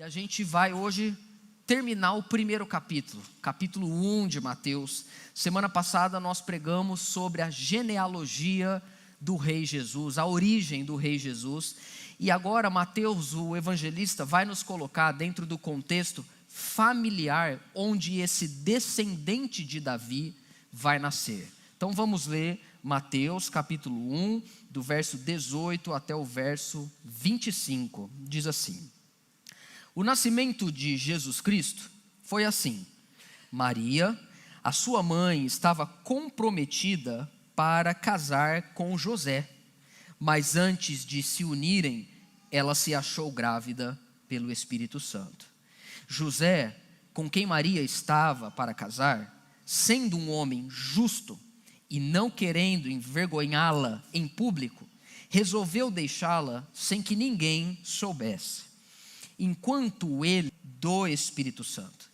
a gente vai hoje terminar o primeiro capítulo, capítulo 1 de Mateus. Semana passada nós pregamos sobre a genealogia do Rei Jesus, a origem do Rei Jesus. E agora Mateus, o evangelista, vai nos colocar dentro do contexto familiar, onde esse descendente de Davi vai nascer. Então vamos ler Mateus capítulo 1, do verso 18 até o verso 25. Diz assim: o nascimento de Jesus Cristo foi assim. Maria, a sua mãe, estava comprometida para casar com José, mas antes de se unirem, ela se achou grávida pelo Espírito Santo. José, com quem Maria estava para casar, sendo um homem justo e não querendo envergonhá-la em público, resolveu deixá-la sem que ninguém soubesse, enquanto ele do Espírito Santo.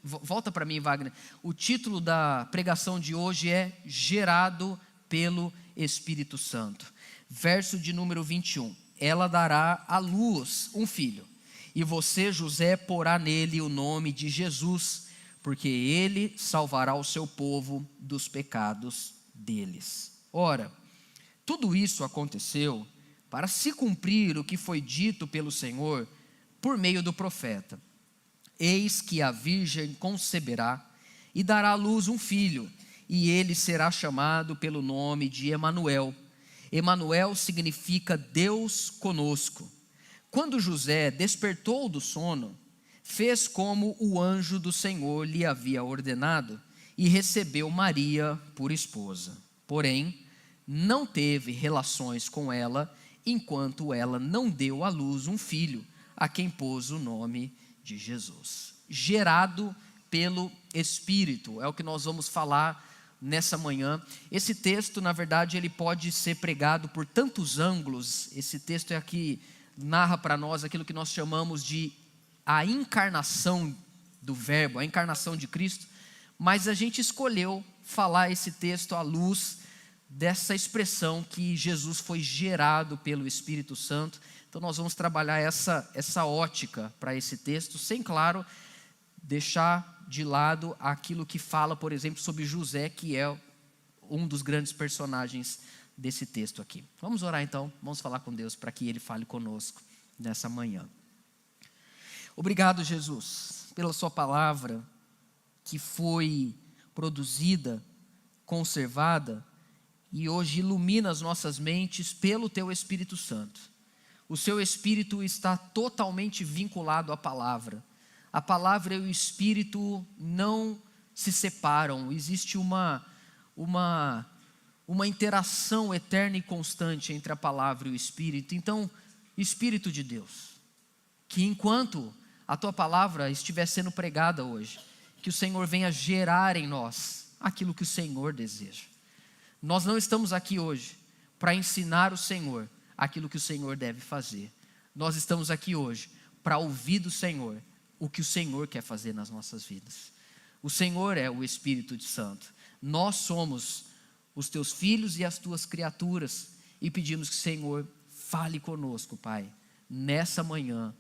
Volta para mim, Wagner. O título da pregação de hoje é Gerado pelo Espírito Santo. Verso de número 21. Ela dará à luz um filho, e você, José, porá nele o nome de Jesus, porque ele salvará o seu povo dos pecados deles. Ora, tudo isso aconteceu para se cumprir o que foi dito pelo Senhor por meio do profeta. Eis que a virgem conceberá e dará à luz um filho, e ele será chamado pelo nome de Emanuel. Emanuel significa Deus conosco. Quando José despertou do sono, fez como o anjo do Senhor lhe havia ordenado e recebeu Maria por esposa. Porém, não teve relações com ela, enquanto ela não deu à luz um filho, a quem pôs o nome de Jesus. Gerado pelo Espírito, é o que nós vamos falar nessa manhã. Esse texto, na verdade, ele pode ser pregado por tantos ângulos. Esse texto é aqui, narra para nós aquilo que nós chamamos de a encarnação do Verbo, a encarnação de Cristo, mas a gente escolheu falar esse texto à luz dessa expressão que Jesus foi gerado pelo Espírito Santo. Então nós vamos trabalhar essa ótica para esse texto, sem, claro, deixar de lado aquilo que fala, por exemplo, sobre José, que é um dos grandes personagens desse texto aqui. Vamos orar então, vamos falar com Deus para que Ele fale conosco nessa manhã. Obrigado, Jesus, pela sua palavra que foi produzida, conservada e hoje ilumina as nossas mentes pelo teu Espírito Santo. O seu Espírito está totalmente vinculado à palavra. A palavra e o Espírito não se separam. Existe uma interação eterna e constante entre a palavra e o Espírito. Então, Espírito de Deus, que enquanto a tua palavra estiver sendo pregada hoje, que o Senhor venha gerar em nós aquilo que o Senhor deseja. Nós não estamos aqui hoje para ensinar o Senhor aquilo que o Senhor deve fazer. Nós estamos aqui hoje para ouvir do Senhor o que o Senhor quer fazer nas nossas vidas. O Senhor é o Espírito Santo. Nós somos os teus filhos e as tuas criaturas e pedimos que o Senhor fale conosco, Pai, nessa manhã,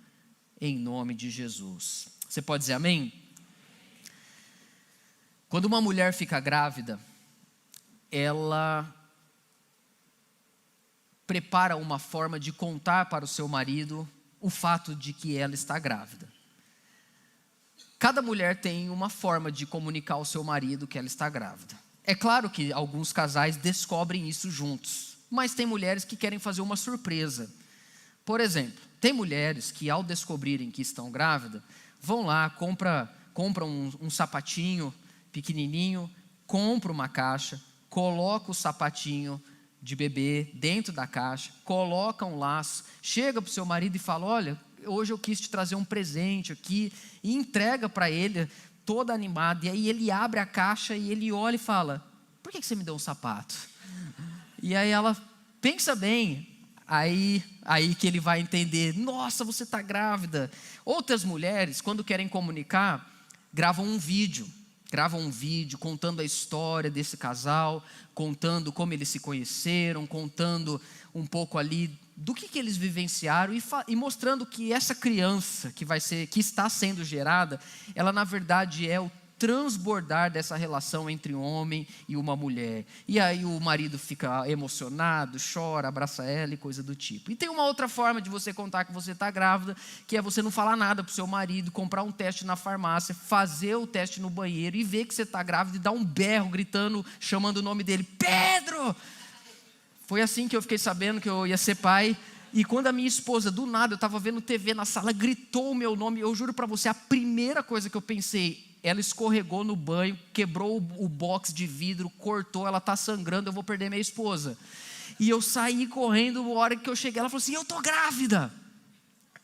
em nome de Jesus. Você pode dizer amém? Quando uma mulher fica grávida, ela prepara uma forma de contar para o seu marido o fato de que ela está grávida. Cada mulher tem uma forma de comunicar ao seu marido que ela está grávida. É claro que alguns casais descobrem isso juntos, mas tem mulheres que querem fazer uma surpresa. Por exemplo, tem mulheres que ao descobrirem que estão grávidas, vão lá, compram um sapatinho pequenininho, compra uma caixa, coloca o sapatinho de bebê dentro da caixa, coloca um laço, chega para o seu marido e fala: olha, hoje eu quis te trazer um presente aqui, e entrega para ele, toda animada. E aí ele abre a caixa e ele olha e fala: por que você me deu um sapato? E aí ela pensa bem, aí que ele vai entender: nossa, você está grávida. Outras mulheres, quando querem comunicar, gravam um vídeo contando a história desse casal, contando como eles se conheceram, contando um pouco ali do que eles vivenciaram e mostrando que essa criança que está sendo gerada, ela na verdade é o transbordar dessa relação entre um homem e uma mulher. E aí o marido fica emocionado, chora, abraça ela e coisa do tipo. E tem uma outra forma de você contar que você está grávida, que é você não falar nada para o seu marido, comprar um teste na farmácia, fazer o teste no banheiro e ver que você está grávida e dar um berro, gritando, chamando o nome dele, Pedro! Foi assim que eu fiquei sabendo que eu ia ser pai. E quando a minha esposa, do nada, eu estava vendo TV na sala, gritou o meu nome, eu juro para você, a primeira coisa que eu pensei, ela escorregou no banho, quebrou o box de vidro, cortou, ela está sangrando, eu vou perder minha esposa. E eu saí correndo, a hora que eu cheguei, ela falou assim, eu estou grávida.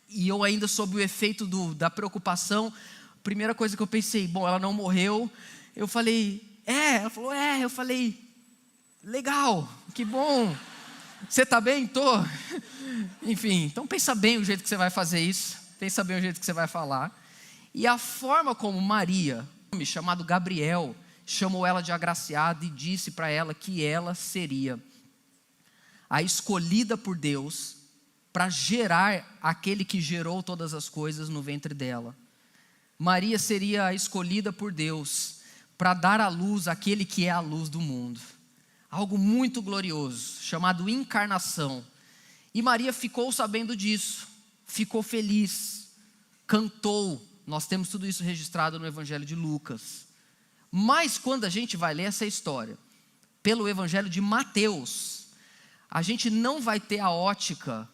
E eu ainda sob o efeito da preocupação, a primeira coisa que eu pensei, bom, ela não morreu. Eu falei, ela falou, eu falei, legal, que bom. Você está bem? Tô. Enfim, então pensa bem o jeito que você vai fazer isso, pensa bem o jeito que você vai falar. E a forma como Maria, chamado Gabriel, chamou ela de agraciada e disse para ela que ela seria a escolhida por Deus para gerar aquele que gerou todas as coisas no ventre dela. Maria seria a escolhida por Deus para dar à luz aquele que é a luz do mundo. Algo muito glorioso, chamado encarnação. E Maria ficou sabendo disso, ficou feliz, cantou. Nós temos tudo isso registrado no Evangelho de Lucas. Mas quando a gente vai ler essa história pelo Evangelho de Mateus, a gente não vai ter a ótica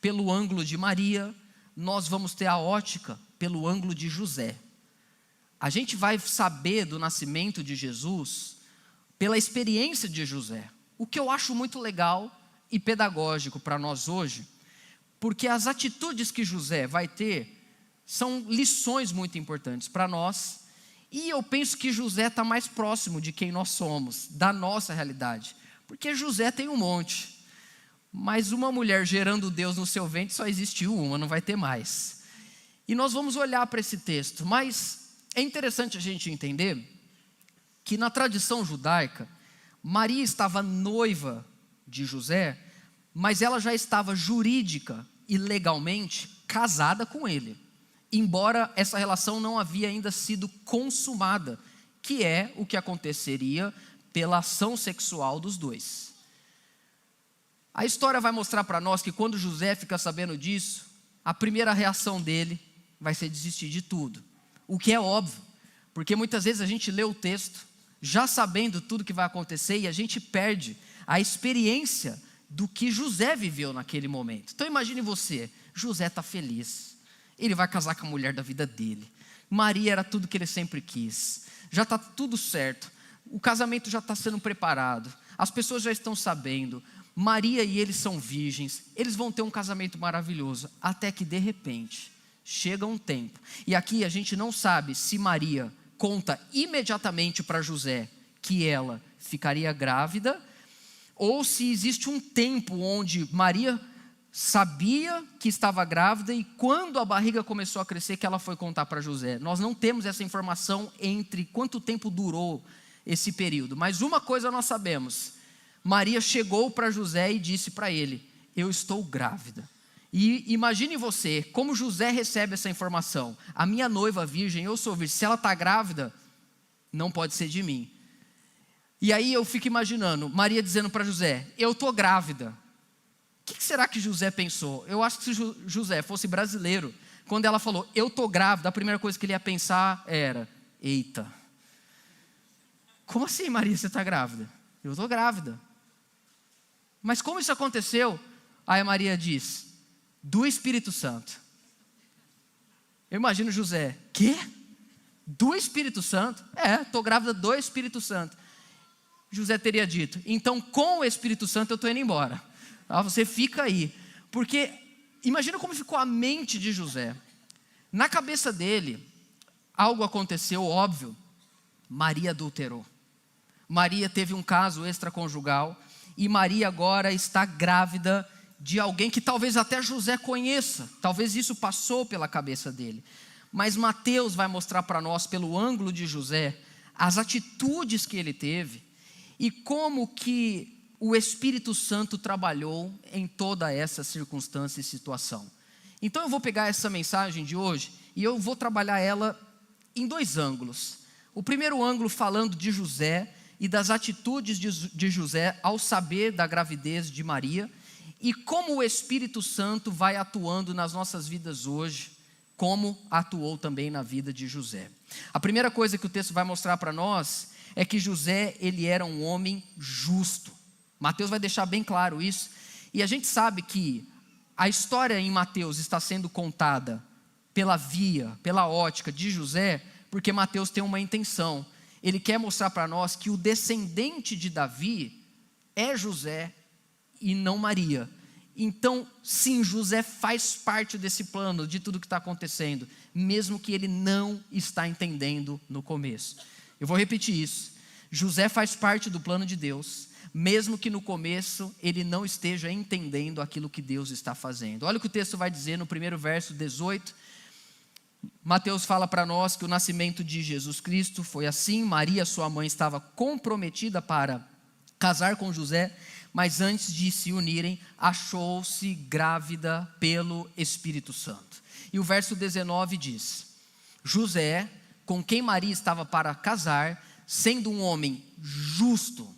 pelo ângulo de Maria, nós vamos ter a ótica pelo ângulo de José. A gente vai saber do nascimento de Jesus pela experiência de José, o que eu acho muito legal e pedagógico para nós hoje, porque as atitudes que José vai ter são lições muito importantes para nós, e eu penso que José está mais próximo de quem nós somos, da nossa realidade, porque José tem um monte, mas uma mulher gerando Deus no seu ventre só existiu uma, não vai ter mais. E nós vamos olhar para esse texto, mas é interessante a gente entender que na tradição judaica, Maria estava noiva de José, mas ela já estava jurídica e legalmente casada com ele, embora essa relação não havia ainda sido consumada, que é o que aconteceria pela ação sexual dos dois. A história vai mostrar para nós que quando José fica sabendo disso, a primeira reação dele vai ser desistir de tudo, o que é óbvio, porque muitas vezes a gente lê o texto, já sabendo tudo que vai acontecer, e a gente perde a experiência do que José viveu naquele momento. Então imagine você, José está feliz, ele vai casar com a mulher da vida dele, Maria era tudo que ele sempre quis, já está tudo certo, o casamento já está sendo preparado, as pessoas já estão sabendo, Maria e ele são virgens, eles vão ter um casamento maravilhoso, até que de repente, chega um tempo, e aqui a gente não sabe se Maria conta imediatamente para José que ela ficaria grávida, ou se existe um tempo onde Maria sabia que estava grávida e quando a barriga começou a crescer que ela foi contar para José. Nós não temos essa informação entre quanto tempo durou esse período, mas uma coisa nós sabemos, Maria chegou para José e disse para ele, eu estou grávida. E imagine você, como José recebe essa informação, a minha noiva virgem, eu sou virgem, se ela está grávida, não pode ser de mim. E aí eu fico imaginando, Maria dizendo para José, eu estou grávida. O que será que José pensou? Eu acho que se José fosse brasileiro, quando ela falou, eu estou grávida, a primeira coisa que ele ia pensar era, eita, como assim Maria, você está grávida? Eu estou grávida. Mas como isso aconteceu? Aí Maria diz, do Espírito Santo. Eu imagino José, quê? Do Espírito Santo? Estou grávida do Espírito Santo. José teria dito, então com o Espírito Santo eu estou indo embora. Você fica aí. Porque, imagina como ficou a mente de José. Na cabeça dele, algo aconteceu óbvio. Maria adulterou. Maria teve um caso extraconjugal. E Maria agora está grávida de alguém que talvez até José conheça, talvez isso passou pela cabeça dele, mas Mateus vai mostrar para nós, pelo ângulo de José, as atitudes que ele teve, e como que o Espírito Santo trabalhou em toda essa circunstância e situação. Então eu vou pegar essa mensagem de hoje e eu vou trabalhar ela em dois ângulos. O primeiro ângulo falando de José e das atitudes de José ao saber da gravidez de Maria e como o Espírito Santo vai atuando nas nossas vidas hoje, como atuou também na vida de José. A primeira coisa que o texto vai mostrar para nós é que José, ele era um homem justo. Mateus vai deixar bem claro isso, e a gente sabe que a história em Mateus está sendo contada pela ótica de José, porque Mateus tem uma intenção. Ele quer mostrar para nós que o descendente de Davi é José e não Maria. Então, sim, José faz parte desse plano, de tudo que está acontecendo, mesmo que ele não está entendendo no começo. Eu vou repetir isso. José faz parte do plano de Deus, mesmo que no começo ele não esteja entendendo aquilo que Deus está fazendo. Olha o que o texto vai dizer no primeiro verso 18. Mateus fala para nós que o nascimento de Jesus Cristo foi assim. Maria, sua mãe, estava comprometida para casar com José, mas antes de se unirem, achou-se grávida pelo Espírito Santo. E o verso 19 diz: José, com quem Maria estava para casar, sendo um homem justo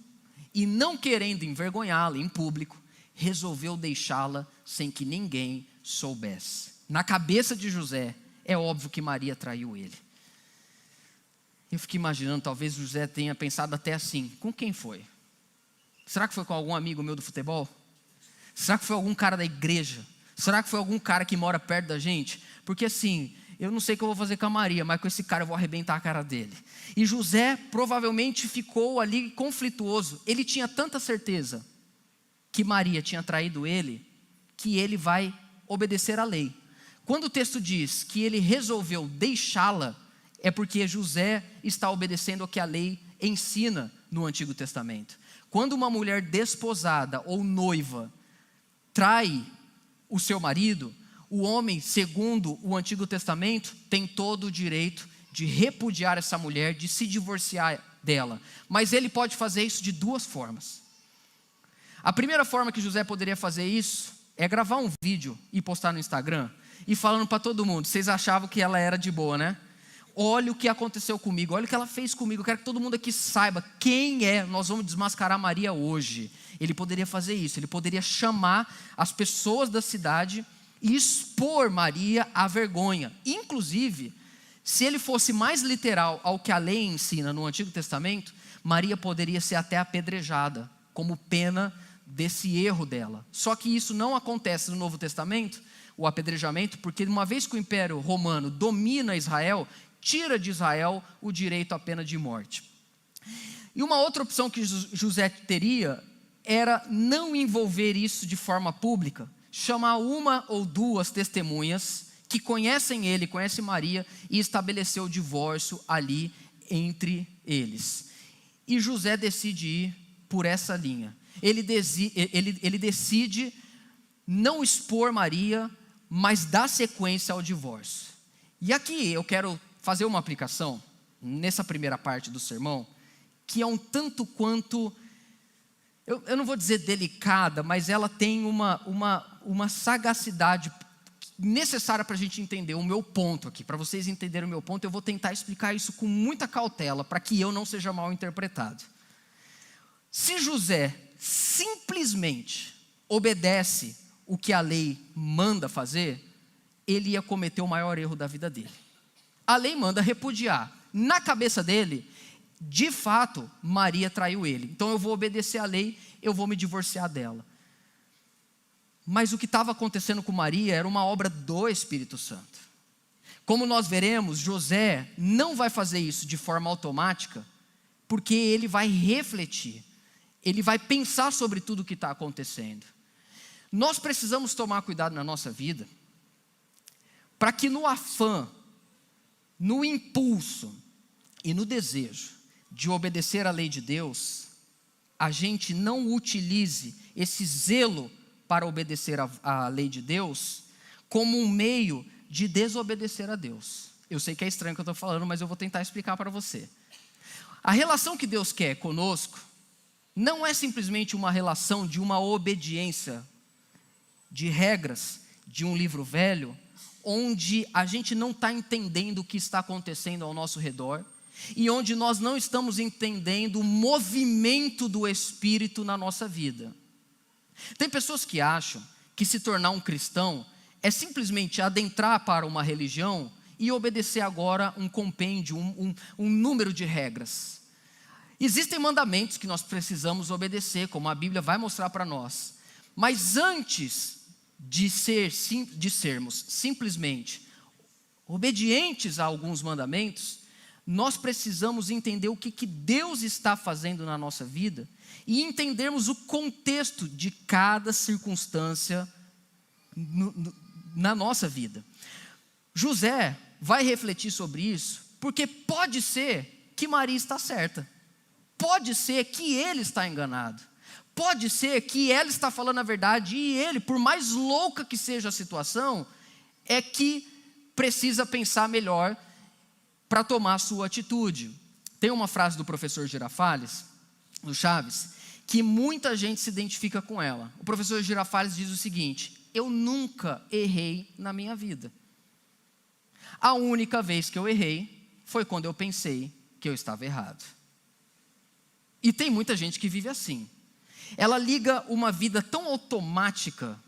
e não querendo envergonhá-la em público, resolveu deixá-la sem que ninguém soubesse. Na cabeça de José, é óbvio que Maria traiu ele. Eu fico imaginando, talvez José tenha pensado até assim: com quem foi? Será que foi com algum amigo meu do futebol? Será que foi algum cara da igreja? Será que foi algum cara que mora perto da gente? Porque assim, eu não sei o que eu vou fazer com a Maria, mas com esse cara eu vou arrebentar a cara dele. E José provavelmente ficou ali conflituoso. Ele tinha tanta certeza que Maria tinha traído ele, que ele vai obedecer à lei. Quando o texto diz que ele resolveu deixá-la, é porque José está obedecendo ao que a lei ensina no Antigo Testamento. Quando uma mulher desposada ou noiva trai o seu marido, o homem, segundo o Antigo Testamento, tem todo o direito de repudiar essa mulher, de se divorciar dela. Mas ele pode fazer isso de duas formas. A primeira forma que José poderia fazer isso é gravar um vídeo e postar no Instagram e falando para todo mundo: vocês achavam que ela era de boa, né? Olha o que aconteceu comigo, olha o que ela fez comigo, eu quero que todo mundo aqui saiba quem é, nós vamos desmascarar Maria hoje. Ele poderia fazer isso, ele poderia chamar as pessoas da cidade e expor Maria à vergonha. Inclusive, se ele fosse mais literal ao que a lei ensina no Antigo Testamento, Maria poderia ser até apedrejada, como pena desse erro dela. Só que isso não acontece no Novo Testamento, o apedrejamento, porque uma vez que o Império Romano domina Israel, tira de Israel o direito à pena de morte. E uma outra opção que José teria era não envolver isso de forma pública, chamar uma ou duas testemunhas que conhecem ele, conhecem Maria, e estabelecer o divórcio ali entre eles. E José decide ir por essa linha. Ele decide não expor Maria, mas dar sequência ao divórcio. E aqui eu quero fazer uma aplicação, nessa primeira parte do sermão, que é um tanto quanto, eu não vou dizer delicada, mas ela tem uma sagacidade necessária para a gente entender o meu ponto aqui. Para vocês entenderem o meu ponto, eu vou tentar explicar isso com muita cautela, para que eu não seja mal interpretado. Se José simplesmente obedece o que a lei manda fazer, ele ia cometer o maior erro da vida dele. A lei manda repudiar. Na cabeça dele, de fato, Maria traiu ele. Então eu vou obedecer à lei, eu vou me divorciar dela. Mas o que estava acontecendo com Maria era uma obra do Espírito Santo. Como nós veremos, José não vai fazer isso de forma automática, porque ele vai refletir, ele vai pensar sobre tudo o que está acontecendo. Nós precisamos tomar cuidado na nossa vida, para que no afã, no impulso e no desejo de obedecer à lei de Deus, a gente não utilize esse zelo para obedecer à lei de Deus como um meio de desobedecer a Deus. Eu sei que é estranho o que eu estou falando, mas eu vou tentar explicar para você. A relação que Deus quer conosco não é simplesmente uma relação de uma obediência de regras de um livro velho, onde a gente não está entendendo o que está acontecendo ao nosso redor, e onde nós não estamos entendendo o movimento do Espírito na nossa vida. Tem pessoas que acham que se tornar um cristão é simplesmente adentrar para uma religião e obedecer agora um compêndio, um número de regras. Existem mandamentos que nós precisamos obedecer, como a Bíblia vai mostrar para nós. Mas antes de sermos simplesmente obedientes a alguns mandamentos, nós precisamos entender o que Deus está fazendo na nossa vida e entendermos o contexto de cada circunstância na nossa vida. José vai refletir sobre isso, porque pode ser que Maria está certa, pode ser que ele está enganado, pode ser que ela está falando a verdade e ele, por mais louca que seja a situação, é que precisa pensar melhor para tomar a sua atitude. Tem uma frase do professor Girafales, do Chaves, que muita gente se identifica com ela. O professor Girafales diz o seguinte: eu nunca errei na minha vida. A única vez que eu errei foi quando eu pensei que eu estava errado. E tem muita gente que vive assim. Ela liga uma vida tão automática,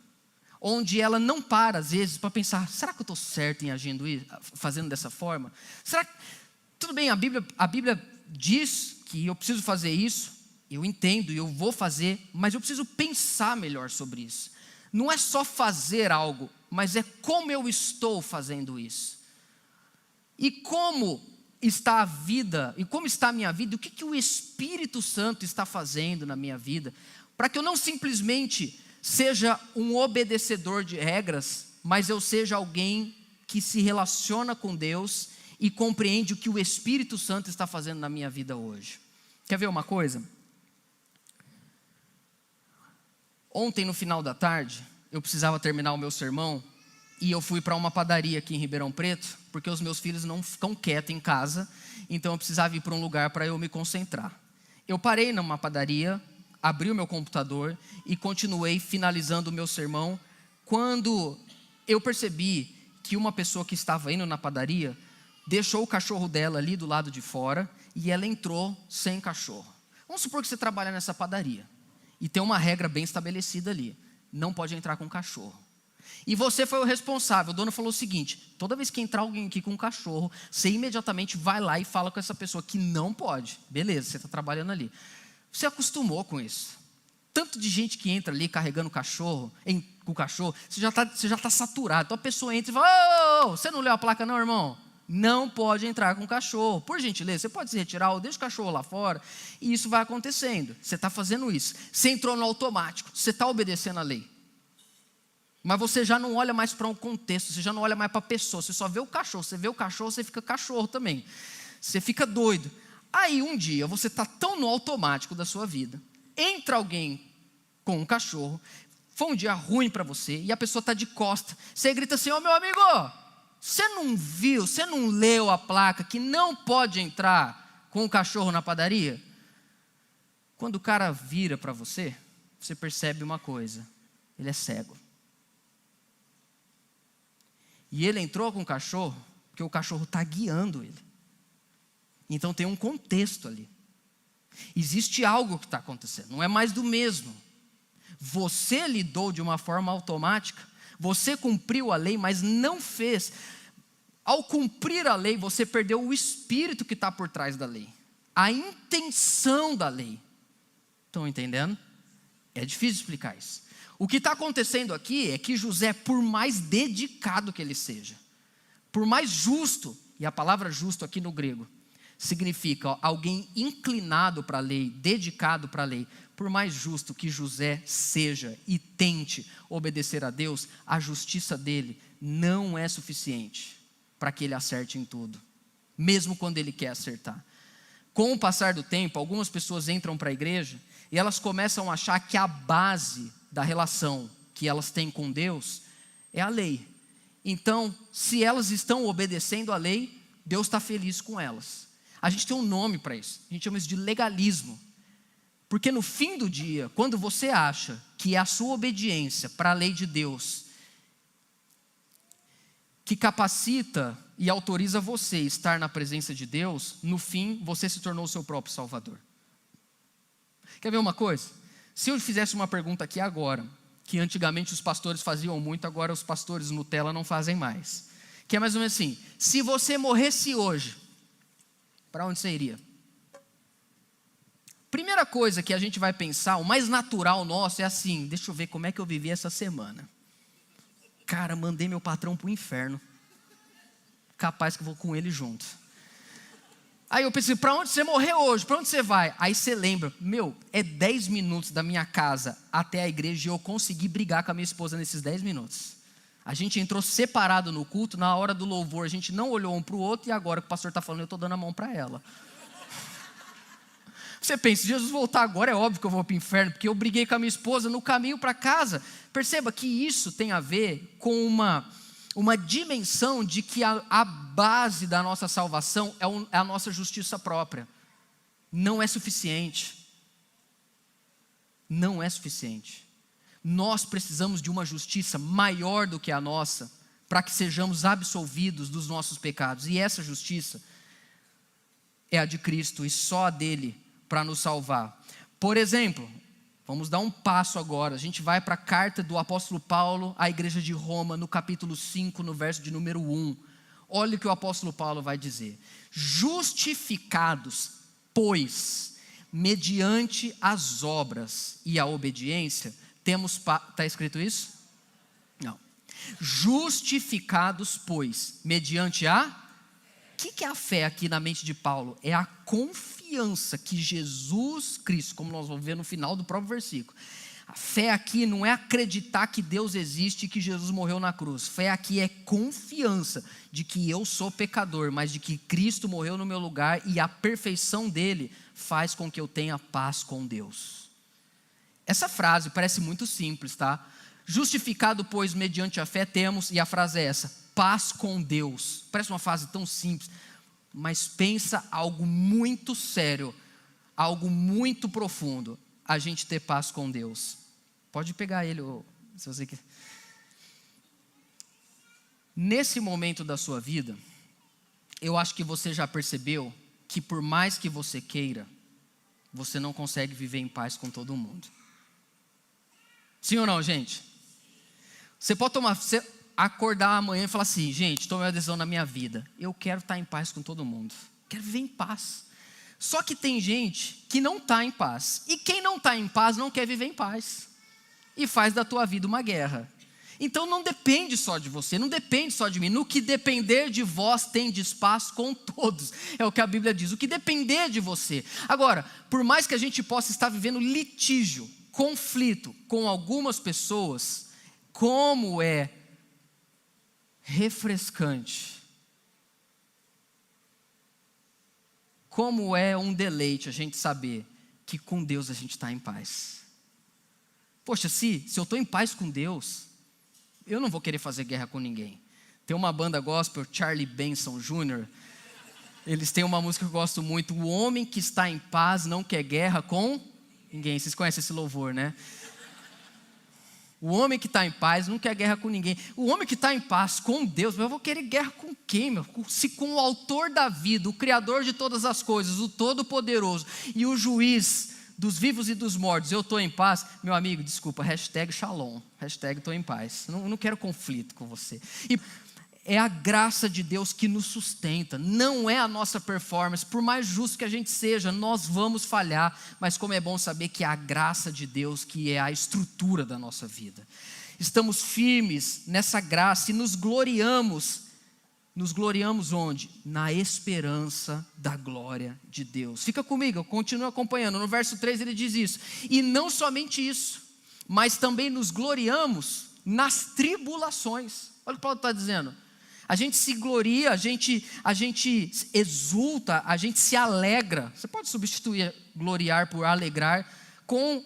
onde ela não para às vezes para pensar: será que eu estou certo em agindo isso, fazendo dessa forma? Será que... Tudo bem, a Bíblia diz que eu preciso fazer isso, eu entendo e eu vou fazer, mas eu preciso pensar melhor sobre isso. Não é só fazer algo, mas é como eu estou fazendo isso. E como está a vida, e como está a minha vida, o que o Espírito Santo está fazendo na minha vida, para que eu não simplesmente seja um obedecedor de regras, mas eu seja alguém que se relaciona com Deus e compreende o que o Espírito Santo está fazendo na minha vida hoje. Quer ver uma coisa? Ontem, no final da tarde, eu precisava terminar o meu sermão e eu fui para uma padaria aqui em Ribeirão Preto, porque os meus filhos não ficam quietos em casa, então eu precisava ir para um lugar para eu me concentrar. Eu parei numa padaria, abri o meu computador e continuei finalizando o meu sermão, quando eu percebi que uma pessoa que estava indo na padaria deixou o cachorro dela ali do lado de fora e ela entrou sem cachorro. Vamos supor que você trabalha nessa padaria e tem uma regra bem estabelecida ali: não pode entrar com cachorro. E você foi o responsável. O dono falou o seguinte: toda vez que entrar alguém aqui com um cachorro, você imediatamente vai lá e fala com essa pessoa que não pode. Beleza, você está trabalhando ali. Você acostumou com isso. Tanto de gente que entra ali carregando cachorro, com o cachorro, você já está saturado. Então a pessoa entra e fala: ô, você não leu a placa não, irmão? Não pode entrar com o cachorro. Por gentileza, você pode se retirar ou deixa o cachorro lá fora. E isso vai acontecendo. Você está fazendo isso. Você entrou no automático. Você está obedecendo a lei. Mas você já não olha mais para um contexto, você já não olha mais para a pessoa, você só vê o cachorro. Você vê o cachorro, você fica cachorro também. Você fica doido. Aí um dia você está tão no automático da sua vida, entra alguém com um cachorro, foi um dia ruim para você e a pessoa está de costa. Você grita assim: ô meu amigo, você não viu, você não leu a placa que não pode entrar com o cachorro na padaria? Quando o cara vira para você, você percebe uma coisa: ele é cego. E ele entrou com o cachorro porque o cachorro está guiando ele. Então tem um contexto ali. Existe algo que está acontecendo, não é mais do mesmo. Você lidou de uma forma automática, você cumpriu a lei, mas não fez. Ao cumprir a lei, você perdeu o espírito que está por trás da lei, a intenção da lei. Estão entendendo? É difícil explicar isso. O que está acontecendo aqui é que José, por mais dedicado que ele seja, por mais justo, e a palavra justo aqui no grego significa alguém inclinado para a lei, dedicado para a lei, por mais justo que José seja e tente obedecer a Deus, a justiça dele não é suficiente para que ele acerte em tudo, mesmo quando ele quer acertar. Com o passar do tempo, algumas pessoas entram para a igreja e elas começam a achar que a base da relação que elas têm com Deus é a lei. Então, se elas estão obedecendo a lei, Deus está feliz com elas. A gente tem um nome para isso, a gente chama isso de legalismo. Porque no fim do dia, quando você acha que é a sua obediência para a lei de Deus que capacita e autoriza você a estar na presença de Deus, no fim você se tornou o seu próprio Salvador. Quer ver uma coisa? Se eu fizesse uma pergunta aqui agora, que antigamente os pastores faziam muito, agora os pastores Nutella não fazem mais. Que é mais ou menos assim: se você morresse hoje, para onde você iria? Primeira coisa que a gente vai pensar, o mais natural nosso é assim: deixa eu ver como é que eu vivi essa semana. Cara, mandei meu patrão para o inferno. Capaz que eu vou com ele junto. Aí eu pensei: para onde você morrer hoje? Para onde você vai? Aí você lembra: é 10 minutos da minha casa até a igreja e eu consegui brigar com a minha esposa nesses 10 minutos. A gente entrou separado no culto, na hora do louvor a gente não olhou um para o outro, e agora que o pastor está falando, eu estou dando a mão para ela. Você pensa: se Jesus voltar agora, é óbvio que eu vou para o inferno, porque eu briguei com a minha esposa no caminho para casa. Perceba que isso tem a ver com uma dimensão de que a base da nossa salvação é a nossa justiça própria. Não é suficiente. Não é suficiente. Nós precisamos de uma justiça maior do que a nossa, para que sejamos absolvidos dos nossos pecados. E essa justiça é a de Cristo e só a dele para nos salvar. Por exemplo, vamos dar um passo agora. A gente vai para a carta do apóstolo Paulo à igreja de Roma, no capítulo 5, no verso de número 1. Olha o que o apóstolo Paulo vai dizer: justificados, pois, mediante as obras e a obediência, está escrito isso? Não. Justificados, pois, mediante a... O que é a fé aqui na mente de Paulo? É a confiança que Jesus Cristo, como nós vamos ver no final do próprio versículo. A fé aqui não é acreditar que Deus existe e que Jesus morreu na cruz. Fé aqui é confiança de que eu sou pecador, mas de que Cristo morreu no meu lugar e a perfeição dele faz com que eu tenha paz com Deus. Essa frase parece muito simples, tá? Justificado, pois, mediante a fé temos, e a frase é essa: paz com Deus. Parece uma frase tão simples, mas pensa algo muito sério, algo muito profundo, a gente ter paz com Deus. Pode pegar ele, se você quer. Nesse momento da sua vida, eu acho que você já percebeu que por mais que você queira, você não consegue viver em paz com todo mundo. Sim ou não, gente? Você pode acordar amanhã e falar assim: gente, tomei uma decisão na minha vida, eu quero estar em paz com todo mundo, quero viver em paz. Só que tem gente que não está em paz, e quem não está em paz não quer viver em paz, e faz da tua vida uma guerra. Então não depende só de você, não depende só de mim. No que depender de vós, tendes paz com todos, é o que a Bíblia diz, o que depender de você. Agora, por mais que a gente possa estar vivendo litígio, conflito com algumas pessoas, como é refrescante, como é um deleite a gente saber que com Deus a gente está em paz. Poxa, se eu estou em paz com Deus, eu não vou querer fazer guerra com ninguém. Tem uma banda gospel, Charlie Benson Jr., eles têm uma música que eu gosto muito: o homem que está em paz não quer guerra com ninguém. Vocês conhecem esse louvor, né? O homem que está em paz não quer guerra com ninguém. O homem que está em paz com Deus, eu vou querer guerra com quem, meu? Se com o autor da vida, o criador de todas as coisas, o todo-poderoso e o juiz dos vivos e dos mortos, eu estou em paz, meu amigo, desculpa, #shalom, estou em paz. Não quero conflito com você. E é a graça de Deus que nos sustenta, não é a nossa performance. Por mais justo que a gente seja, nós vamos falhar, mas como é bom saber que é a graça de Deus que é a estrutura da nossa vida. Estamos firmes nessa graça e nos gloriamos onde? Na esperança da glória de Deus. Fica comigo, continua acompanhando. No verso 3 ele diz isso: e não somente isso, mas também nos gloriamos nas tribulações. Olha o que Paulo está dizendo. A gente se gloria, a gente exulta, a gente se alegra. Você pode substituir gloriar por alegrar, com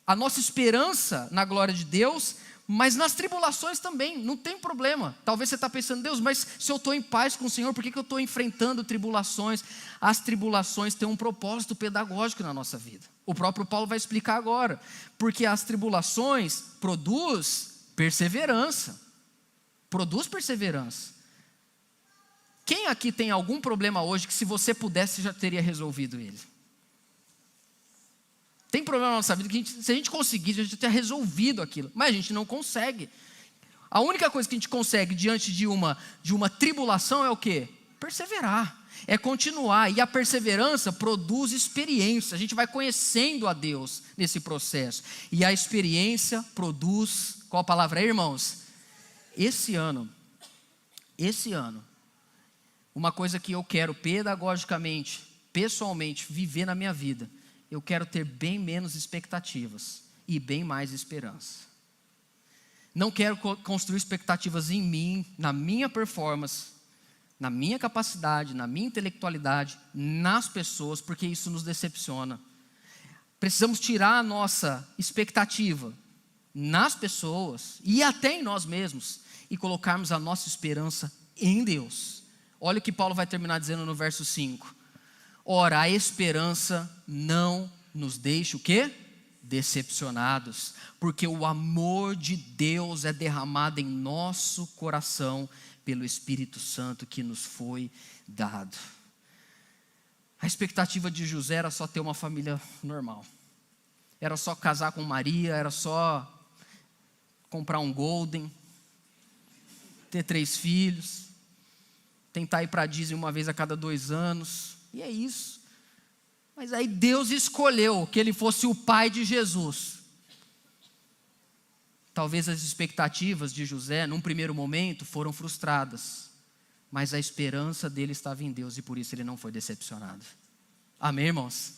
a nossa esperança na glória de Deus, Mas nas tribulações também, não tem problema. Talvez você está pensando, Deus, mas se eu estou em paz com o Senhor, por que eu estou enfrentando tribulações? As tribulações têm um propósito pedagógico na nossa vida. O próprio Paulo vai explicar agora. Porque as tribulações produzem perseverança. Produz perseverança. Quem aqui tem algum problema hoje que se você pudesse já teria resolvido ele? Tem problema na nossa vida que se a gente conseguisse, a gente teria resolvido aquilo. Mas a gente não consegue. A única coisa que a gente consegue diante de uma tribulação é o quê? Perseverar. É continuar. E a perseverança produz experiência. A gente vai conhecendo a Deus nesse processo. E a experiência produz... Qual a palavra aí, irmãos? Esse ano, uma coisa que eu quero pedagogicamente, pessoalmente, viver na minha vida, eu quero ter bem menos expectativas e bem mais esperança. Não quero construir expectativas em mim, na minha performance, na minha capacidade, na minha intelectualidade, nas pessoas, porque isso nos decepciona. Precisamos tirar a nossa expectativa nas pessoas e até em nós mesmos e colocarmos a nossa esperança em Deus. Olha o que Paulo vai terminar dizendo no verso 5. Ora, a esperança não nos deixa o quê? Decepcionados, porque o amor de Deus é derramado em nosso coração pelo Espírito Santo que nos foi dado. A expectativa de José era só ter uma família normal. Era só casar com Maria, era só comprar um golden, ter 3 filhos, tentar ir para a Disney uma vez a cada 2 anos, e é isso. Mas aí Deus escolheu que ele fosse o pai de Jesus. Talvez as expectativas de José, num primeiro momento, foram frustradas, mas a esperança dele estava em Deus e por isso ele não foi decepcionado. Amém, irmãos?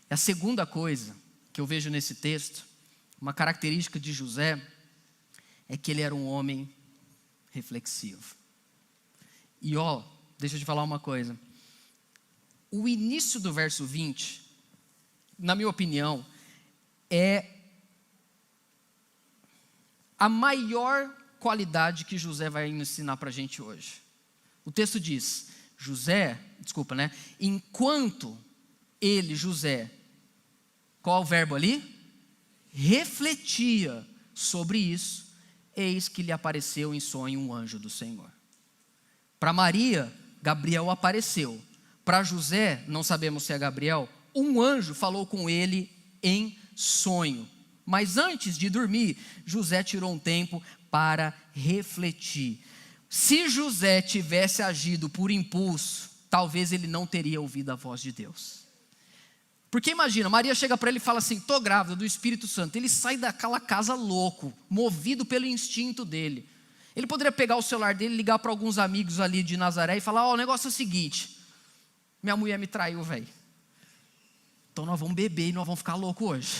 A segunda coisa que eu vejo nesse texto, uma característica de José, é que ele era um homem reflexivo. E deixa eu te falar uma coisa. O início do verso 20, na minha opinião, é a maior qualidade que José vai ensinar para a gente hoje. O texto diz, enquanto ele, José, qual é o verbo ali? Refletia sobre isso, eis que lhe apareceu em sonho um anjo do Senhor. Para Maria, Gabriel apareceu. Para José, não sabemos se é Gabriel, um anjo falou com ele em sonho. Mas antes de dormir, José tirou um tempo para refletir. Se José tivesse agido por impulso, talvez ele não teria ouvido a voz de Deus. Porque imagina, Maria chega para ele e fala assim, estou grávida do Espírito Santo. Ele sai daquela casa louco, movido pelo instinto dele. Ele poderia pegar o celular dele, ligar para alguns amigos ali de Nazaré e falar, o negócio é o seguinte, minha mulher me traiu, velho. Então nós vamos beber e nós vamos ficar loucos hoje.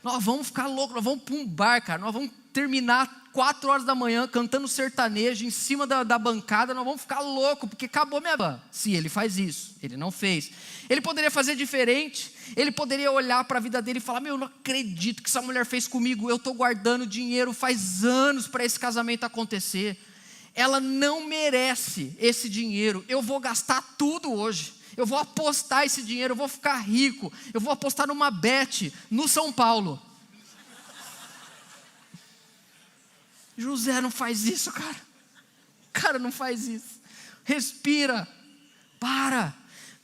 Nós vamos ficar loucos, nós vamos para um bar, cara. Nós vamos terminar 4 horas da manhã cantando sertanejo em cima da bancada. Nós vamos ficar loucos, porque acabou minha banda. Se ele faz isso, ele não fez. Ele poderia fazer diferente. Ele poderia olhar para a vida dele e falar, eu não acredito que essa mulher fez comigo. Eu estou guardando dinheiro faz anos para esse casamento acontecer. Ela não merece esse dinheiro. Eu vou gastar tudo hoje. Eu vou apostar esse dinheiro, eu vou ficar rico. Eu vou apostar numa bet no São Paulo. José não faz isso, cara. Cara, não faz isso. Respira, para,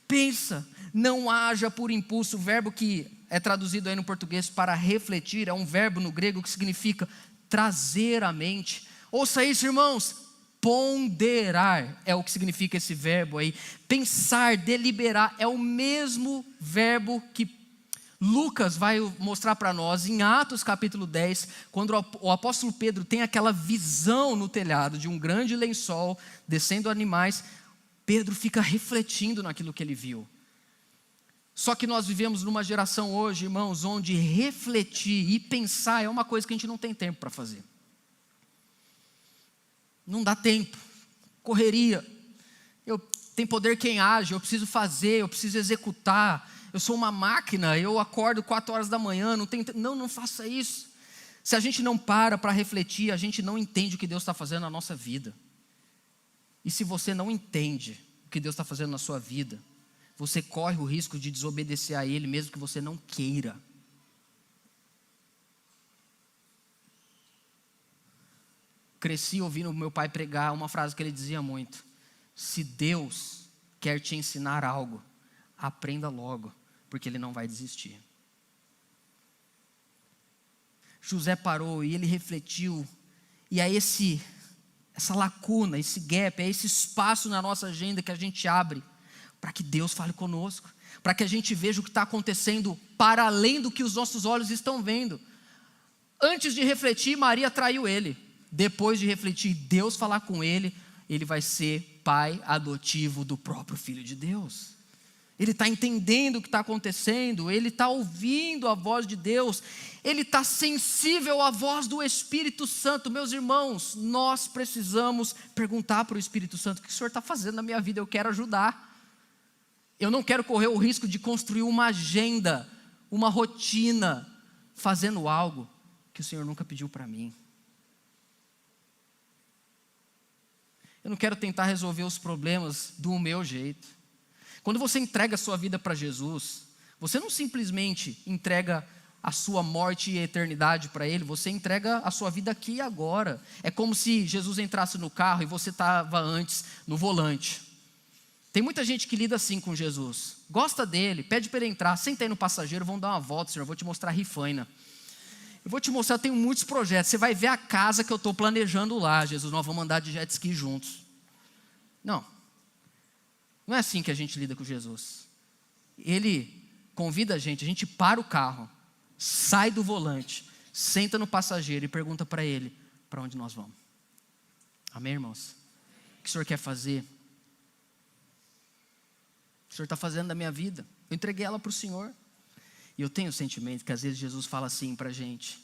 pensa, não haja por impulso. O verbo que é traduzido aí no português para refletir é um verbo no grego que significa trazer à mente. Ouça isso, irmãos. Ponderar é o que significa esse verbo aí. Pensar, deliberar é o mesmo verbo que Lucas vai mostrar para nós em Atos capítulo 10, quando o apóstolo Pedro tem aquela visão no telhado de um grande lençol descendo animais. Pedro fica refletindo naquilo que ele viu. Só que nós vivemos numa geração hoje, irmãos, onde refletir e pensar é uma coisa que a gente não tem tempo para fazer. Não dá tempo, correria, tem poder quem age, eu preciso fazer, eu preciso executar, eu sou uma máquina, eu acordo 4 horas da manhã, não faça isso. Se a gente não para refletir, a gente não entende o que Deus está fazendo na nossa vida. E se você não entende o que Deus está fazendo na sua vida, você corre o risco de desobedecer a Ele, mesmo que você não queira. Cresci ouvindo meu pai pregar uma frase que ele dizia muito: se Deus quer te ensinar algo, aprenda logo, porque Ele não vai desistir. José parou e ele refletiu, e é essa lacuna, esse gap, é esse espaço na nossa agenda que a gente abre, para que Deus fale conosco, para que a gente veja o que está acontecendo para além do que os nossos olhos estão vendo. Antes de refletir, Maria traiu ele. Depois de refletir, Deus falar com ele, ele vai ser pai adotivo do próprio Filho de Deus. Ele está entendendo o que está acontecendo, ele está ouvindo a voz de Deus, ele está sensível à voz do Espírito Santo. Meus irmãos, nós precisamos perguntar para o Espírito Santo: o que o Senhor está fazendo na minha vida? Eu quero ajudar. Eu não quero correr o risco de construir uma agenda, uma rotina, fazendo algo que o Senhor nunca pediu para mim. Eu não quero tentar resolver os problemas do meu jeito. Quando você entrega a sua vida para Jesus, você não simplesmente entrega a sua morte e a eternidade para Ele, você entrega a sua vida aqui e agora. É como se Jesus entrasse no carro e você estava antes no volante. Tem muita gente que lida assim com Jesus, gosta dele, pede para ele entrar, senta aí no passageiro, vamos dar uma volta, Senhor, eu vou te mostrar a Rifaina. Eu vou te mostrar, eu tenho muitos projetos, você vai ver a casa que eu estou planejando lá, Jesus, nós vamos andar de jet ski juntos. Não é assim que a gente lida com Jesus. Ele convida a gente para o carro, sai do volante, senta no passageiro e pergunta para ele, para onde nós vamos. Amém, irmãos? O que o Senhor quer fazer? O Senhor está fazendo da minha vida. Eu entreguei ela para o Senhor. E eu tenho o sentimento que às vezes Jesus fala assim para a gente: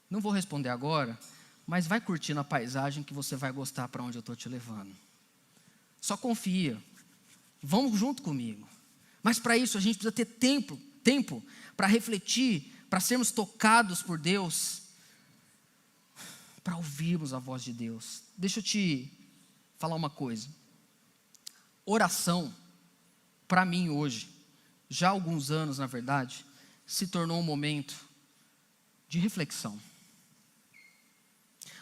não vou responder agora, mas vai curtindo a paisagem que você vai gostar para onde eu estou te levando. Só confia, vamos junto comigo. Mas para isso a gente precisa ter tempo para refletir, para sermos tocados por Deus, para ouvirmos a voz de Deus. Deixa eu te falar uma coisa. Oração, para mim hoje, já há alguns anos na verdade, se tornou um momento de reflexão.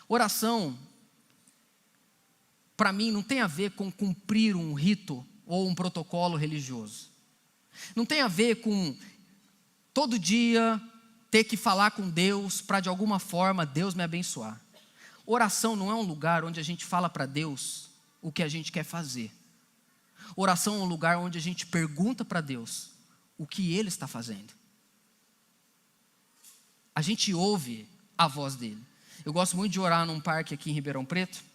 Oração, para mim, não tem a ver com cumprir um rito ou um protocolo religioso. Não tem a ver com todo dia ter que falar com Deus para de alguma forma Deus me abençoar. Oração não é um lugar onde a gente fala para Deus o que a gente quer fazer. Oração é um lugar onde a gente pergunta para Deus o que Ele está fazendo. A gente ouve a voz dEle. Eu gosto muito de orar num parque aqui em Ribeirão Preto.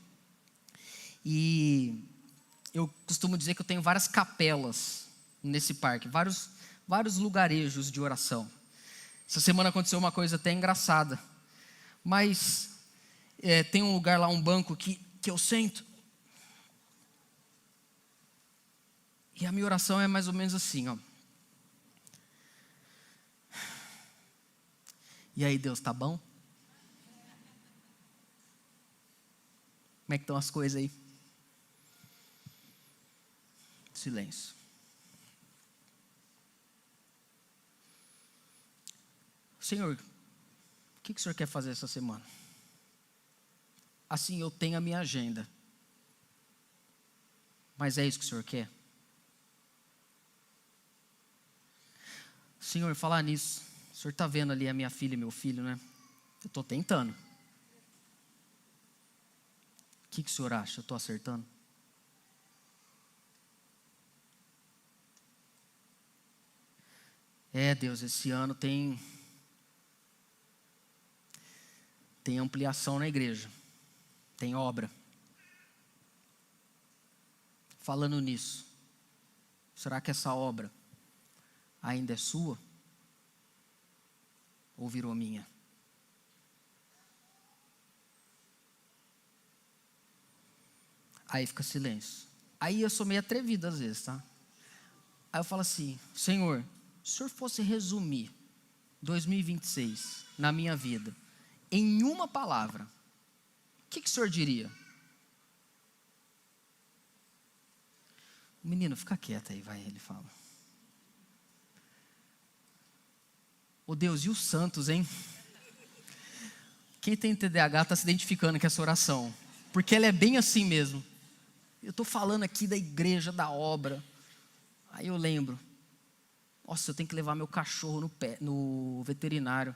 E eu costumo dizer que eu tenho várias capelas nesse parque, vários lugarejos de oração. Essa semana aconteceu uma coisa até engraçada, mas tem um lugar lá, um banco que eu sento, e a minha oração é mais ou menos assim, ó. E aí, Deus, tá bom? Como é que estão as coisas aí? Silêncio. Senhor, o que o Senhor quer fazer essa semana? Assim, eu tenho a minha agenda. Mas é isso que o Senhor quer? Senhor, falar nisso, o Senhor está vendo ali a minha filha e meu filho, né? Eu estou tentando. O que o Senhor acha? Eu estou acertando? Deus, esse ano tem ampliação na igreja, tem obra. Falando nisso, será que essa obra ainda é sua? Ou virou minha? Aí fica silêncio. Aí eu sou meio atrevido às vezes, tá? Aí eu falo assim: Senhor, se o Senhor fosse resumir 2026 na minha vida, em uma palavra, o que o senhor diria? Menino, fica quieto aí, vai, ele fala. Ô Deus, e os santos, hein? Quem tem TDAH está se identificando com essa oração, porque ela é bem assim mesmo. Eu estou falando aqui da igreja, da obra, aí eu lembro, nossa, eu tenho que levar meu cachorro no veterinário,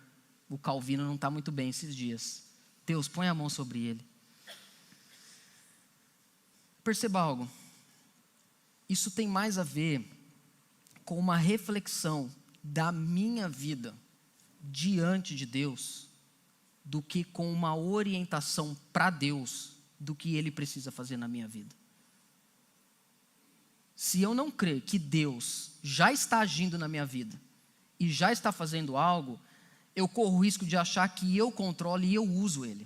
o Calvino não está muito bem esses dias. Deus, põe a mão sobre ele. Perceba algo, isso tem mais a ver com uma reflexão da minha vida diante de Deus, do que com uma orientação para Deus do que Ele precisa fazer na minha vida. Se eu não crer que Deus já está agindo na minha vida e já está fazendo algo, eu corro o risco de achar que eu controlo e eu uso Ele.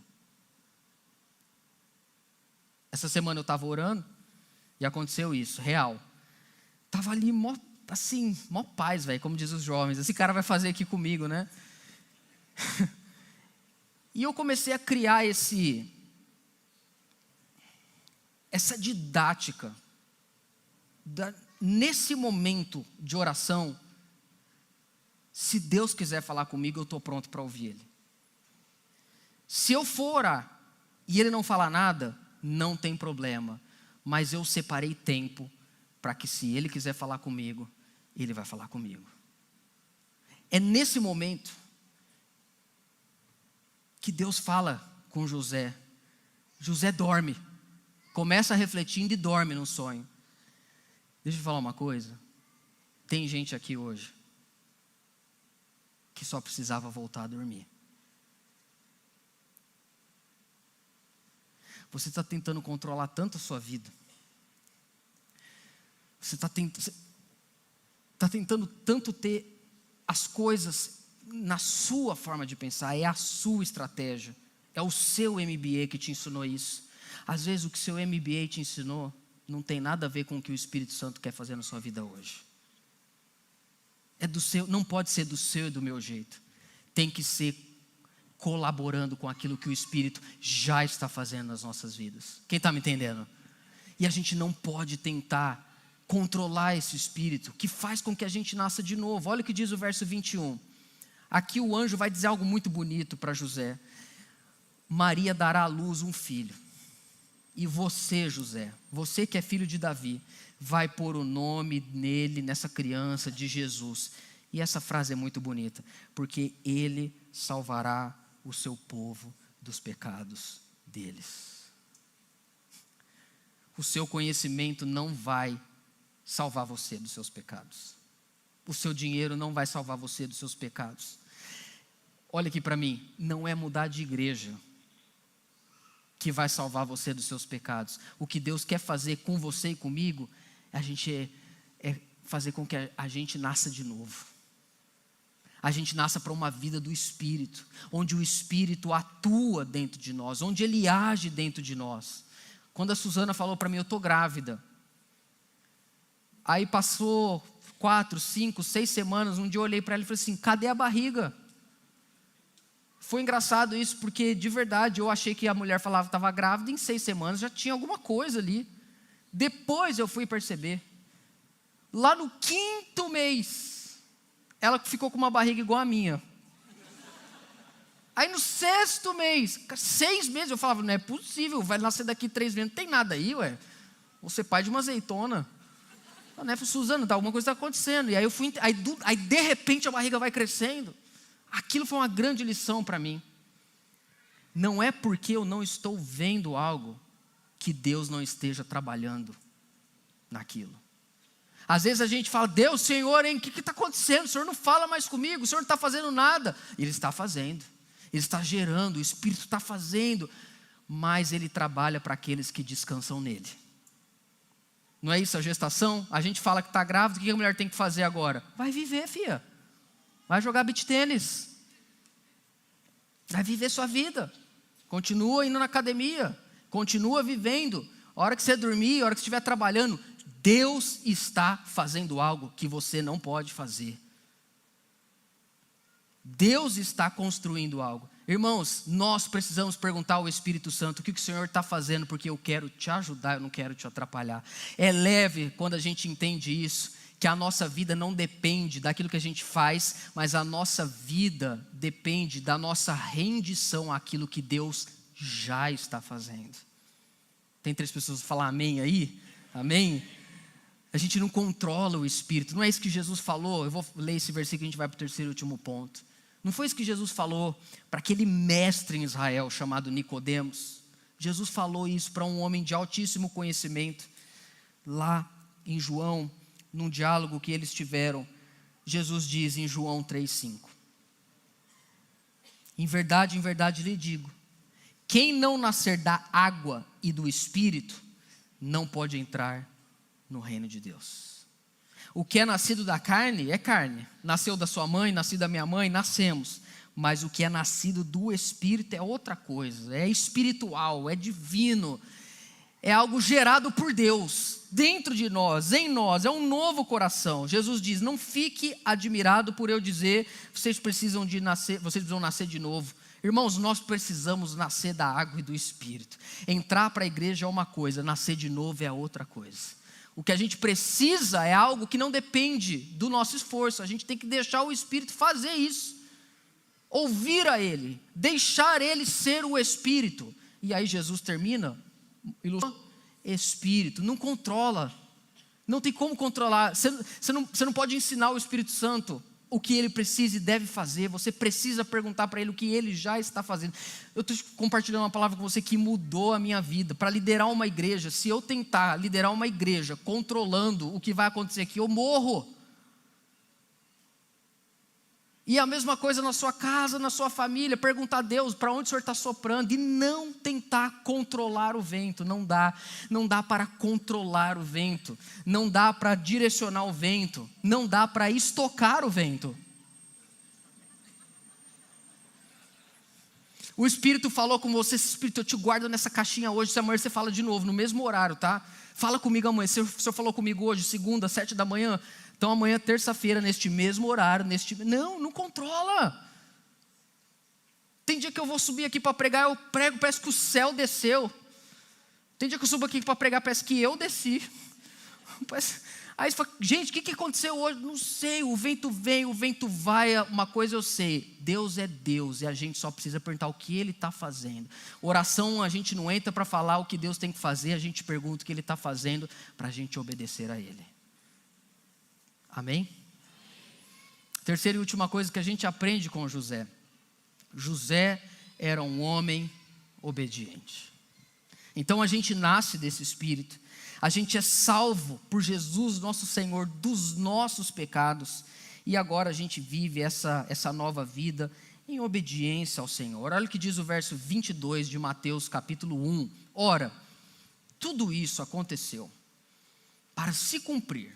Essa semana eu estava orando e aconteceu isso, real. Estava ali, mó paz, velho, como diz os jovens. Esse cara vai fazer aqui comigo, né? E eu comecei a criar essa didática, nesse momento de oração, se Deus quiser falar comigo, eu estou pronto para ouvir Ele. Se eu for orar e Ele não falar nada, não tem problema, mas eu separei tempo para que, se Ele quiser falar comigo, Ele vai falar comigo. É nesse momento que Deus fala com José. José dorme, começa refletindo e dorme no sonho. Deixa eu falar uma coisa, tem gente aqui hoje que só precisava voltar a dormir. Você está tentando controlar tanto a sua vida, você está tentando tanto ter as coisas na sua forma de pensar, é a sua estratégia, é o seu MBA que te ensinou isso. Às vezes o que seu MBA te ensinou não tem nada a ver com o que o Espírito Santo quer fazer na sua vida hoje. Não pode ser do seu e do meu jeito, tem que ser colaborando com aquilo que o Espírito já está fazendo nas nossas vidas. Quem está me entendendo? E a gente não pode tentar controlar esse Espírito, que faz com que a gente nasça de novo. Olha o que diz o verso 21. Aqui o anjo vai dizer algo muito bonito para José. Maria dará à luz um filho. E você, José, você que é filho de Davi, vai pôr o nome nele, nessa criança, de Jesus. E essa frase é muito bonita, porque ele salvará o seu povo dos pecados deles. O seu conhecimento não vai salvar você dos seus pecados. O seu dinheiro não vai salvar você dos seus pecados. Olha aqui para mim, não é mudar de igreja que vai salvar você dos seus pecados. O que Deus quer fazer com você e comigo, é fazer com que a gente nasça de novo. A gente nasça para uma vida do Espírito, onde o Espírito atua dentro de nós, onde Ele age dentro de nós. Quando a Suzana falou para mim, eu estou grávida. Aí passou 4, 5, 6 semanas, um dia eu olhei para ela e falei assim, cadê a barriga? Foi engraçado isso, porque de verdade eu achei que a mulher falava que estava grávida, em 6 semanas já tinha alguma coisa ali. Depois eu fui perceber, lá no 5º mês, ela ficou com uma barriga igual a minha. Aí no 6º mês, 6 meses, eu falava, não é possível, vai nascer daqui 3 meses, não tem nada aí, ué. Vou ser pai de uma azeitona. Né, Suzana, alguma coisa está acontecendo. E aí aí de repente a barriga vai crescendo. Aquilo foi uma grande lição para mim. Não é porque eu não estou vendo algo que Deus não esteja trabalhando naquilo. Às vezes a gente fala, Deus, Senhor, hein, o que está acontecendo? O Senhor não fala mais comigo, o Senhor não está fazendo nada. Ele está fazendo, Ele está gerando, o Espírito está fazendo, mas Ele trabalha para aqueles que descansam nele. Não é isso a gestação? A gente fala que está grávida, o que a mulher tem que fazer agora? Vai viver, filha. Vai jogar beach tênis. Vai viver sua vida. Continua indo na academia. Continua vivendo. A hora que você dormir, a hora que você estiver trabalhando, Deus está fazendo algo que você não pode fazer. Deus está construindo algo. Irmãos, nós precisamos perguntar ao Espírito Santo o que o Senhor está fazendo, porque eu quero te ajudar, eu não quero te atrapalhar. É leve quando a gente entende isso, que a nossa vida não depende daquilo que a gente faz, mas a nossa vida depende da nossa rendição àquilo que Deus já está fazendo. Tem 3 pessoas que falam amém aí? Amém? A gente não controla o Espírito, não é isso que Jesus falou? Eu vou ler esse versículo e a gente vai para o 3º e último ponto. Não foi isso que Jesus falou para aquele mestre em Israel chamado Nicodemos? Jesus falou isso para um homem de altíssimo conhecimento, lá em João, num diálogo que eles tiveram. Jesus diz em João 3,5: em verdade lhe digo, quem não nascer da água e do Espírito, não pode entrar no reino de Deus. O que é nascido da carne é carne. Nasceu da sua mãe, nascido da minha mãe, nascemos. Mas o que é nascido do Espírito é outra coisa. É espiritual, é divino. É algo gerado por Deus, dentro de nós, em nós. É um novo coração. Jesus diz, não fique admirado por eu dizer, vocês precisam nascer de novo. Irmãos, nós precisamos nascer da água e do Espírito. Entrar para a igreja é uma coisa, nascer de novo é outra coisa. O que a gente precisa é algo que não depende do nosso esforço. A gente tem que deixar o Espírito fazer isso. Ouvir a Ele. Deixar Ele ser o Espírito. E aí Jesus termina. Espírito. Não controla. Não tem como controlar. Você não pode ensinar o Espírito Santo o que ele precisa e deve fazer. Você precisa perguntar para ele o que ele já está fazendo. Eu estou compartilhando uma palavra com você que mudou a minha vida. Para liderar uma igreja, se eu tentar liderar uma igreja controlando o que vai acontecer aqui, eu morro. E a mesma coisa na sua casa, na sua família. Perguntar a Deus para onde o Senhor está soprando. E não tentar controlar o vento. Não dá para controlar o vento. Não dá para direcionar o vento. Não dá para estocar o vento. O Espírito falou com você. Espírito, eu te guardo nessa caixinha hoje. Se amanhã você fala de novo, no mesmo horário, tá? Fala comigo amanhã. Se o Senhor falou comigo hoje, segunda, 7 da manhã. Então amanhã, terça-feira, neste mesmo horário, não controla. Tem dia que eu vou subir aqui para pregar, eu prego, parece que o céu desceu. Tem dia que eu subo aqui para pregar, parece que eu desci. Aí você fala, gente, o que aconteceu hoje? Não sei, o vento vem, o vento vai. Uma coisa eu sei, Deus é Deus, e a gente só precisa perguntar o que Ele está fazendo. Oração, a gente não entra para falar o que Deus tem que fazer, a gente pergunta o que Ele está fazendo, para a gente obedecer a Ele. Amém? Terceira e última coisa que a gente aprende com José. José era um homem obediente. Então a gente nasce desse espírito. A gente é salvo por Jesus, nosso Senhor, dos nossos pecados. E agora a gente vive essa nova vida em obediência ao Senhor. Olha o que diz o verso 22 de Mateus capítulo 1. Ora, tudo isso aconteceu para se cumprir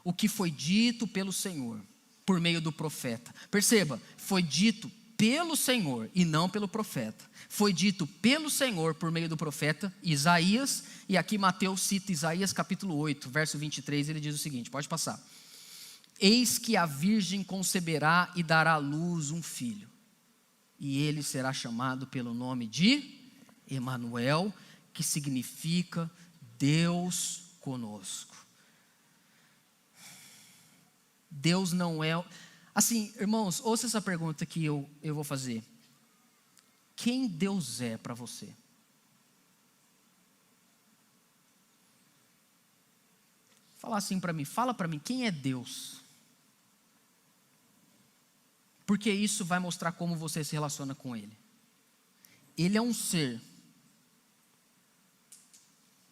o que foi dito pelo Senhor, por meio do profeta. Perceba, foi dito pelo Senhor e não pelo profeta. Foi dito pelo Senhor por meio do profeta Isaías, e aqui Mateus cita Isaías capítulo 8, verso 23, ele diz o seguinte, pode passar. Eis que a virgem conceberá e dará à luz um filho, e ele será chamado pelo nome de Emanuel, que significa Deus conosco. Deus não é... Assim, irmãos, ouça essa pergunta que eu vou fazer. Quem Deus é para você? Fala assim para mim, fala para mim, quem é Deus? Porque isso vai mostrar como você se relaciona com Ele. Ele é um ser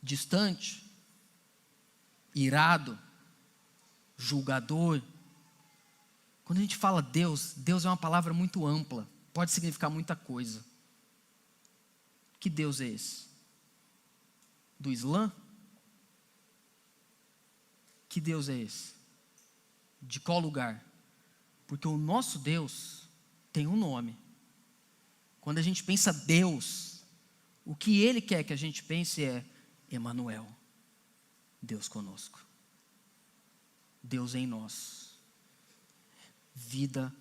distante, irado, julgador. Quando a gente fala Deus, Deus é uma palavra muito ampla, pode significar muita coisa. Que Deus é esse? Do Islã? Que Deus é esse? De qual lugar? Porque o nosso Deus tem um nome. Quando a gente pensa Deus, o que Ele quer que a gente pense é Emanuel, Deus conosco, Deus em nós, vida,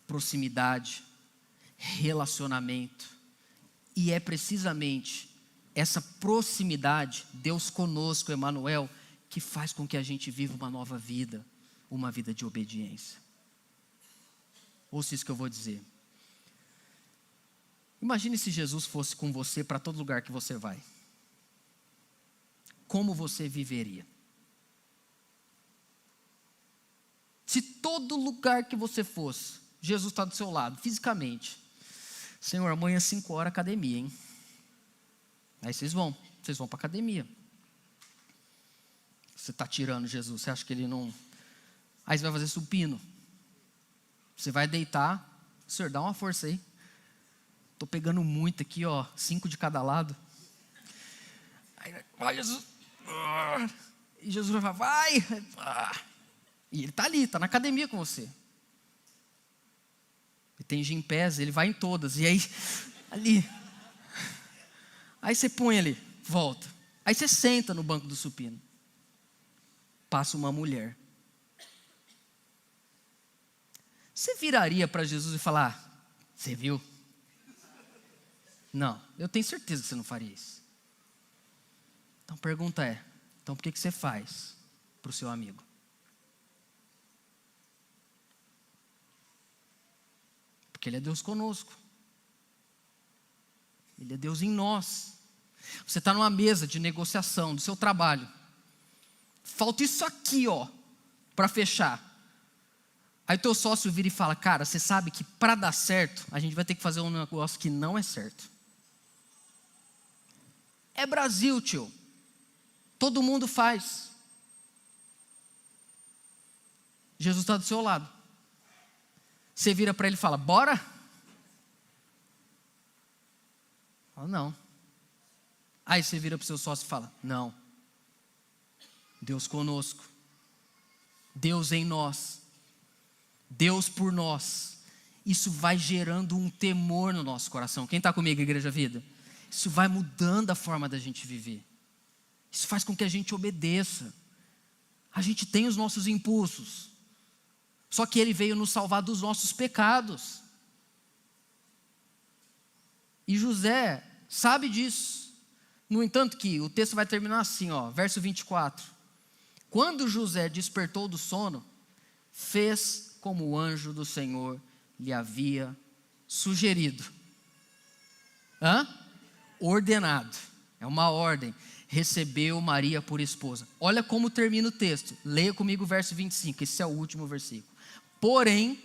proximidade. relacionamento. E é precisamente essa proximidade, Deus conosco, Emanuel, que faz com que a gente viva uma nova vida, uma vida de obediência. Ouça isso que eu vou dizer. Imagine se Jesus fosse com você para todo lugar que você vai. Como você viveria? Se todo lugar que você fosse, Jesus está do seu lado, fisicamente. Senhor, amanhã às 5 horas academia, hein? Aí vocês vão para a academia. Você está tirando Jesus, você acha que ele não... Aí você vai fazer supino. Você vai deitar. Senhor, dá uma força aí. Estou pegando muito aqui, 5 de cada lado. Aí vai Jesus. E Jesus vai falar, vai. E ele está ali, está na academia com você. Ele tem gimpés, ele vai em todas. E aí, ali. Aí você põe ali, volta. Aí você senta no banco do supino. Passa uma mulher. Você viraria para Jesus e falar, você viu? Não, eu tenho certeza que você não faria isso. Então a pergunta é, então por que você faz para o seu amigo? Porque Ele é Deus conosco. Ele é Deus em nós. Você está numa mesa de negociação do seu trabalho. Falta isso aqui, para fechar. Aí teu sócio vira e fala, cara, você sabe que para dar certo, a gente vai ter que fazer um negócio que não é certo. É Brasil, tio. Todo mundo faz. Jesus está do seu lado. Você vira para ele e fala, bora? Fala, não. Aí você vira para o seu sócio e fala, não. Deus conosco. Deus em nós. Deus por nós. Isso vai gerando um temor no nosso coração. Quem está comigo, Igreja Vida? Isso vai mudando a forma da gente viver. Isso faz com que a gente obedeça. A gente tem os nossos impulsos. Só que Ele veio nos salvar dos nossos pecados. E José sabe disso. No entanto que o texto vai terminar assim, verso 24. Quando José despertou do sono, fez como o anjo do Senhor lhe havia sugerido. Ordenado. É uma ordem. Recebeu Maria por esposa. Olha como termina o texto. Leia comigo o verso 25. Esse é o último versículo. Porém,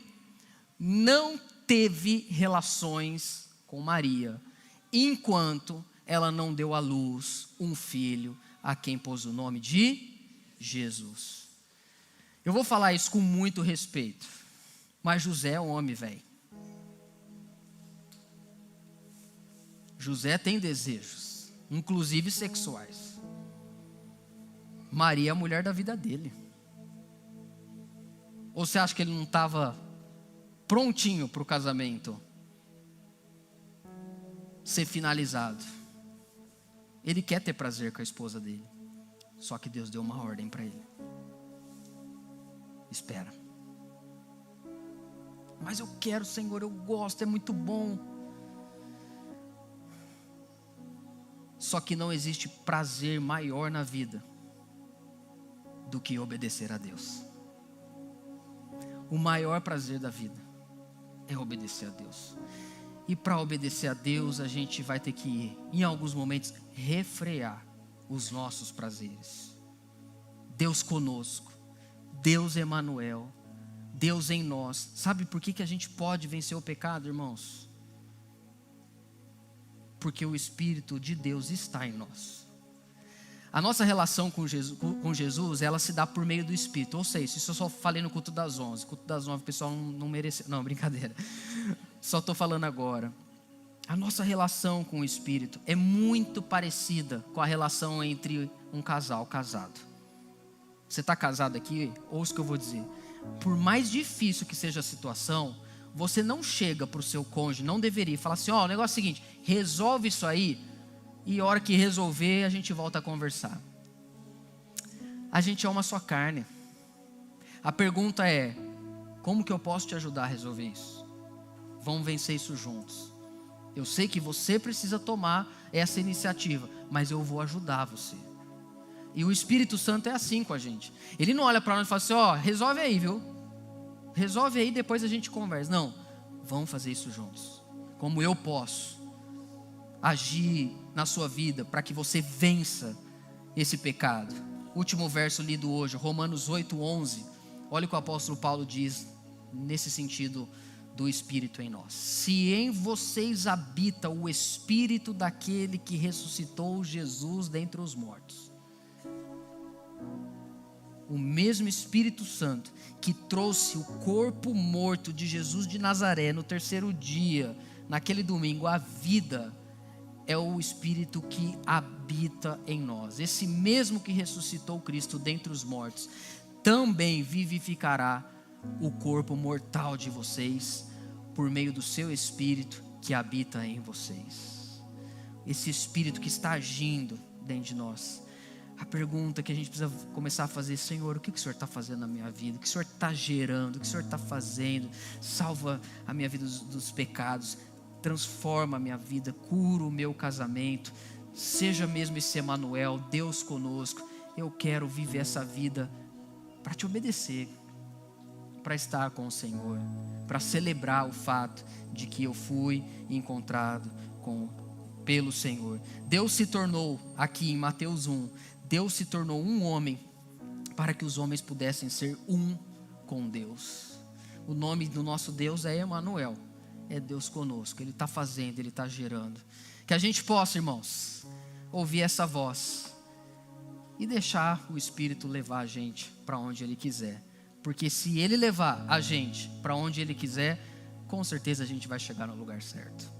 não teve relações com Maria, enquanto ela não deu à luz um filho, a quem pôs o nome de Jesus. Eu vou falar isso com muito respeito, mas José é um homem, velho. José tem desejos, inclusive sexuais. Maria é a mulher da vida dele. Ou você acha que ele não estava prontinho para o casamento ser finalizado? Ele quer ter prazer com a esposa dele. Só que Deus deu uma ordem para ele. Espera. Mas eu quero, Senhor, eu gosto, é muito bom. Só que não existe prazer maior na vida do que obedecer a Deus. O maior prazer da vida é obedecer a Deus. E para obedecer a Deus, a gente vai ter que, em alguns momentos, refrear os nossos prazeres. Deus conosco, Deus Emanuel, Deus em nós. Sabe por que a gente pode vencer o pecado, irmãos? Porque o Espírito de Deus está em nós. A nossa relação com Jesus, ela se dá por meio do Espírito. Ou seja, isso eu só falei no culto das 11. Culto das 9 o pessoal não mereceu. Não, brincadeira. Só estou falando agora. A nossa relação com o Espírito é muito parecida com a relação entre um casal casado. Você está casado aqui? Ouça o que eu vou dizer. Por mais difícil que seja a situação, você não chega para o seu cônjuge, não deveria, falar assim, o negócio é o seguinte, resolve isso aí, e a hora que resolver, a gente volta a conversar. A gente é uma só carne. A pergunta é, como que eu posso te ajudar a resolver isso? Vamos vencer isso juntos. Eu sei que você precisa tomar essa iniciativa, mas eu vou ajudar você. E o Espírito Santo é assim com a gente. Ele não olha para nós e fala assim, resolve aí, viu? Resolve aí, depois a gente conversa. Não, vamos fazer isso juntos. Como eu posso agir na sua vida para que você vença esse pecado. Último verso lido hoje, Romanos 8:11. Olha o que o apóstolo Paulo diz nesse sentido do Espírito em nós. Se em vocês habita o Espírito daquele que ressuscitou Jesus dentre os mortos, o mesmo Espírito Santo que trouxe o corpo morto de Jesus de Nazaré no terceiro dia, naquele domingo, a vida, é o Espírito que habita em nós. Esse mesmo que ressuscitou Cristo dentre os mortos, também vivificará o corpo mortal de vocês, por meio do seu Espírito que habita em vocês. Esse Espírito que está agindo dentro de nós. A pergunta que a gente precisa começar a fazer: Senhor, o que o Senhor está fazendo na minha vida? O que o Senhor está gerando? O que o Senhor está fazendo? Salva a minha vida dos pecados, transforma a minha vida, cura o meu casamento, seja mesmo esse Emanuel, Deus conosco. Eu quero viver essa vida para te obedecer, para estar com o Senhor, para celebrar o fato de que eu fui encontrado pelo Senhor. Deus se tornou, aqui em Mateus 1, Deus se tornou um homem para que os homens pudessem ser um com Deus. O nome do nosso Deus é Emanuel, é Deus conosco. Ele está fazendo, Ele está gerando. Que a gente possa, irmãos, ouvir essa voz e deixar o Espírito levar a gente para onde Ele quiser. Porque se Ele levar a gente para onde Ele quiser, com certeza a gente vai chegar no lugar certo,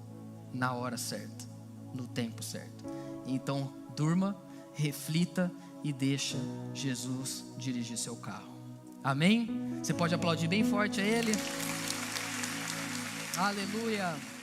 na hora certa, no tempo certo. Então durma, reflita e deixa Jesus dirigir seu carro. Amém? Você pode aplaudir bem forte a Ele. Aleluia.